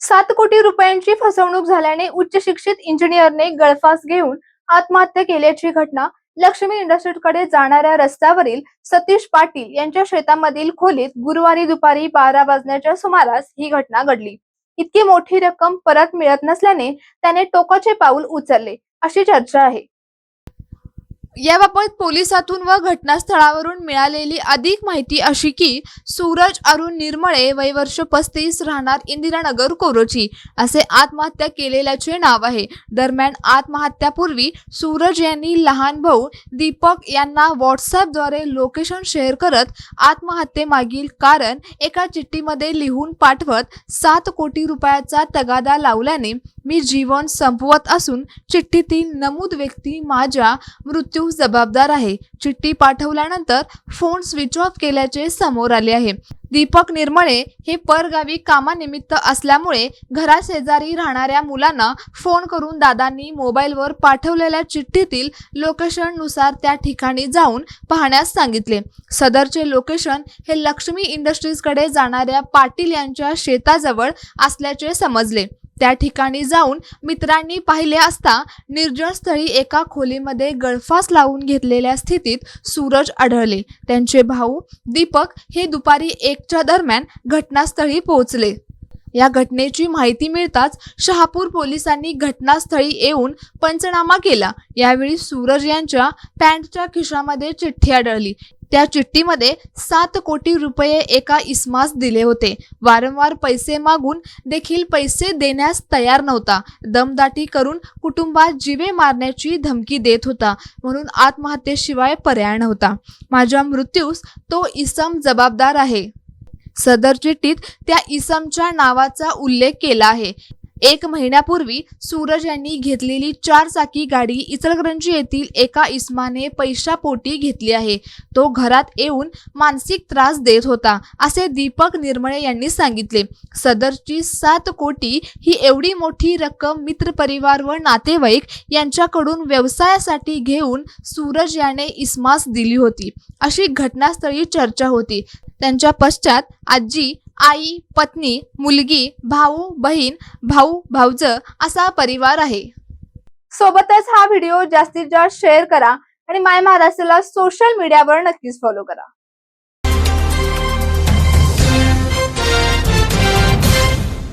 7 कोटी रुपयांची फसवणूक झाल्याने उच्च शिक्षित इंजिनियरने गळफास घेऊन आत्महत्या केल्याची घटना लक्ष्मी इंडस्ट्रीजकडे जाणाऱ्या रस्त्यावरील सतीश पाटील यांच्या शेतामधील खोलीत गुरुवारी दुपारी 12 वाजण्याच्या सुमारास ही घटना घडली। इतकी मोठी रक्कम परत मिळत नसल्याने त्याने टोकाचे पाऊल उचलले अशी चर्चा आहे। याबाबत पोलिसातून व घटनास्थळावरून मिळालेली अधिक माहिती अशी की सूरज अरुण निर्मळे वय वर्ष 35 राहणार इंदिरानगर कोरोची असे आत्महत्या केलेल्याचे नाव आहे। दरम्यान आत्महत्यापूर्वी सूरज यांनी लहान भाऊ दीपक यांना व्हॉट्सअपद्वारे लोकेशन शेअर करत आत्महत्येमागील कारण एका चिठ्ठीमध्ये लिहून पाठवत 7 कोटी रुपयाचा तगादा लावल्याने मी जीवन संपवत असून चिठ्ठीतील नमूद व्यक्ती माझ्या मृत्यू जबाबदार आहे। चिठ्ठी पाठवल्यानंतर फोन स्विच ऑफ केल्याचे समोर आले आहे। दीपक निर्मळे हे परगावी कामानिमित्त असल्यामुळे घराशेजारी राहणाऱ्या मुलांना फोन करून दादांनी मोबाईलवर पाठवलेल्या चिठ्ठीतील लोकेशन नुसार त्या ठिकाणी जाऊन पाहण्यास सांगितले। सदरचे लोकेशन हे लक्ष्मी इंडस्ट्रीजकडे जाणाऱ्या पाटील यांच्या शेताजवळ असल्याचे समजले। त्या ठिकाणी जाऊन मित्रांनी पाहिले असता निर्जन स्थळी एका खोलीमध्ये गळफास लावून घेतलेल्या स्थितीत सूरज आढळले। त्यांचे भाऊ दीपक हे दुपारी 1च्या दरम्यान घटनास्थळी पोहोचले। या घटनेची माहिती मिळताच शहापूर पोलिसांनी घटनास्थळी येऊन पंचनामा केला। यावेळी सूरज यांच्या पॅन्टच्या खिशामध्ये चिठ्ठी आढळली। त्या चिठ्ठीमध्ये 7 कोटी रुपये एका इसमास दिले होते। वारंवार पैसे मागून देखील पैसे देण्यास तयार नव्हता। दमदाटी करून कुटुंबात जीवे मारण्याची धमकी देत होता, म्हणून आत्महत्येशिवाय पर्याय नव्हता। माझ्या मृत्यूस तो इसम जबाबदार आहे। सदर चिठ्ठीत त्या इसमच्या नावाचा उल्लेख केला आहे। 1 महिन्यापूर्वी सूरज यांनी घेतलेली 4 चाकी गाडी इचलकरंजी येथील एका इसमाने पैशापोटी घेतली आहे। तो घरात येऊन मानसिक त्रास देत होता असे दीपक निर्मळे यांनी सांगितले। सदरची 7 कोटी ही एवढी मोठी रक्कम मित्रपरिवार व नातेवाईक यांच्याकडून व्यवसायासाठी घेऊन सूरज याने इसमास दिली होती अशी घटनास्थळी चर्चा होती। त्यांच्या पश्चात आजी, आई, पत्नी, मुलगी, भाऊ, बहीण, भाऊ, भाऊज असा परिवार आहे। सोबतच हा व्हिडिओ जास्तीत जास्त शेअर करा आणि माय महाराष्ट्राला सोशल मीडियावर नक्कीच फॉलो करा।